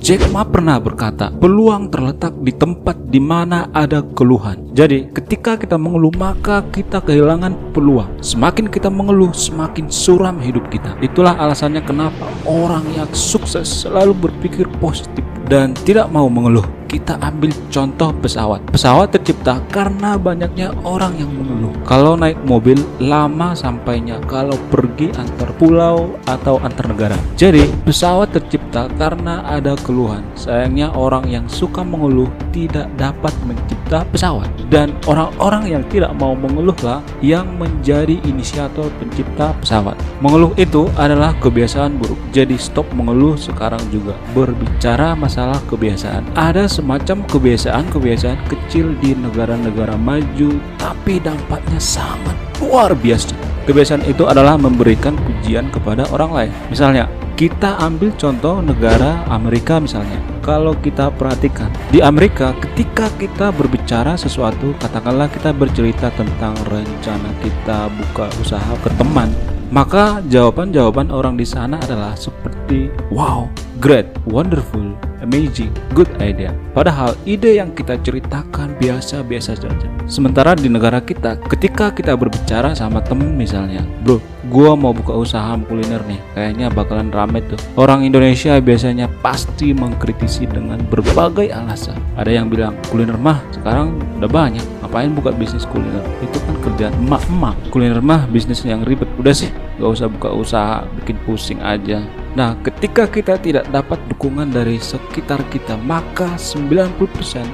Jack Ma pernah berkata, peluang terletak di tempat di mana ada keluhan. Jadi ketika kita mengeluh maka kita kehilangan peluang. Semakin kita mengeluh semakin suram hidup kita. Itulah alasannya kenapa orang yang sukses selalu berpikir positif dan tidak mau mengeluh. Kita ambil contoh pesawat. Pesawat tercipta karena banyaknya orang yang mengeluh. Kalau naik mobil lama sampainya, kalau pergi antar pulau atau antar negara. Jadi pesawat tercipta karena ada keluhan. Sayangnya orang yang suka mengeluh tidak dapat mencipta pesawat. Dan orang-orang yang tidak mau mengeluhlah yang menjadi inisiator pencipta pesawat. Mengeluh itu adalah kebiasaan buruk. Jadi stop mengeluh sekarang juga. Berbicara masalah kebiasaan. Ada semacam kebiasaan-kebiasaan kecil di negara-negara maju, tapi dampaknya sangat luar biasa. Kebiasaan itu adalah memberikan pujian kepada orang lain. Misalnya, kita ambil contoh negara Amerika misalnya. Kalau kita perhatikan, di Amerika ketika kita berbicara sesuatu, katakanlah kita bercerita tentang rencana kita buka usaha ke teman, maka jawaban-jawaban orang di sana adalah seperti wow, great, wonderful, amazing, good idea. Padahal ide yang kita ceritakan biasa-biasa saja. Sementara di negara kita, ketika kita berbicara sama temen misalnya, bro, gua mau buka usaha kuliner nih, kayaknya bakalan rame tuh. Orang Indonesia biasanya pasti mengkritisi dengan berbagai alasan. Ada yang bilang, kuliner mah sekarang udah banyak, ngapain buka bisnis kuliner? Itu kan kerjaan emak-emak. Kuliner mah bisnis yang ribet, udah sih gak usah buka usaha, bikin pusing aja. Nah, ketika kita tidak dapat dukungan dari sekitar kita, maka 90%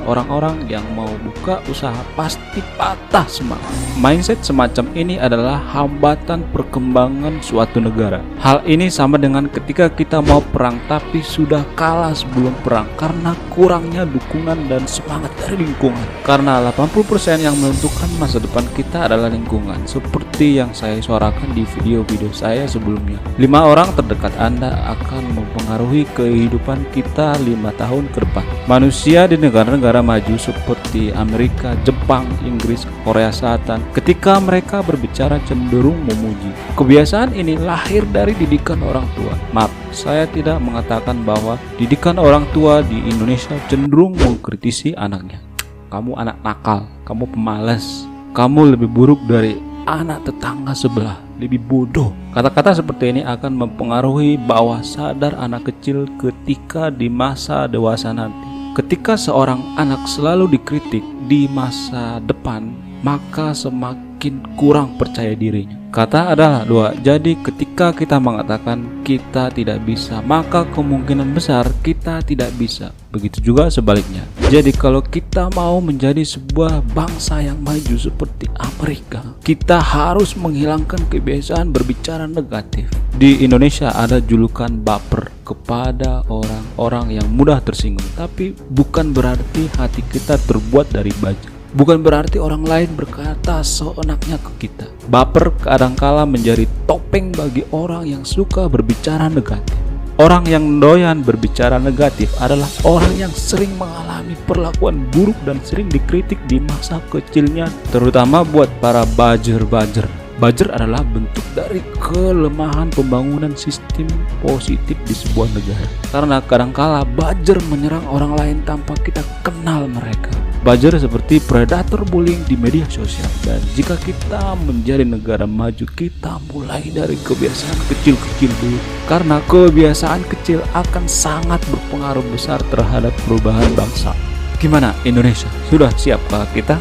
orang-orang yang mau buka usaha pasti patah semangat. Mindset semacam ini adalah hambatan perkembangan suatu negara. Hal ini sama dengan ketika kita mau perang tapi sudah kalah sebelum perang karena kurangnya dukungan dan semangat dari lingkungan. Karena 80% yang menentukan masa depan kita adalah lingkungan. Seperti yang saya suarakan di video-video saya sebelumnya. 5 orang terdekat Anda akan mempengaruhi kehidupan kita 5 tahun ke depan. Manusia di negara-negara maju seperti Amerika, Jepang, Inggris, Korea Selatan, ketika mereka berbicara cenderung memuji. Kebiasaan ini lahir dari didikan orang tua. Maaf, saya tidak mengatakan bahwa didikan orang tua di Indonesia cenderung mengkritisi anaknya. Kamu anak nakal, kamu pemalas, kamu lebih buruk dari anak tetangga sebelah, lebih bodoh. Kata-kata seperti ini akan mempengaruhi bawah sadar anak kecil ketika di masa dewasa nanti. Ketika seorang anak selalu dikritik di masa depan, maka semakin kurang percaya dirinya. Kata adalah dua. Jadi ketika kita mengatakan kita tidak bisa, maka kemungkinan besar kita tidak bisa. Begitu juga sebaliknya. Jadi kalau kita mau menjadi sebuah bangsa yang maju seperti Amerika, kita harus menghilangkan kebiasaan berbicara negatif. Di Indonesia ada julukan baper kepada orang-orang yang mudah tersinggung. Tapi bukan berarti hati kita terbuat dari baja. Bukan berarti orang lain berkata seenaknya ke kita. Baper kadangkala menjadi topeng bagi orang yang suka berbicara negatif. Orang yang doyan berbicara negatif adalah orang yang sering mengalami perlakuan buruk dan sering dikritik di masa kecilnya, terutama buat para bajer-bajer. Bajer adalah bentuk dari kelemahan pembangunan sistem positif di sebuah negara. Karena kadangkala bajer menyerang orang lain tanpa kita kenal mereka. Bajer seperti predator bullying di media sosial. Dan jika kita menjadi negara maju, kita mulai dari kebiasaan kecil-kecil dulu. Karena kebiasaan kecil akan sangat berpengaruh besar terhadap perubahan bangsa. Gimana Indonesia? Sudah siapkah kita?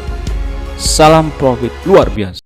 Salam profit luar biasa.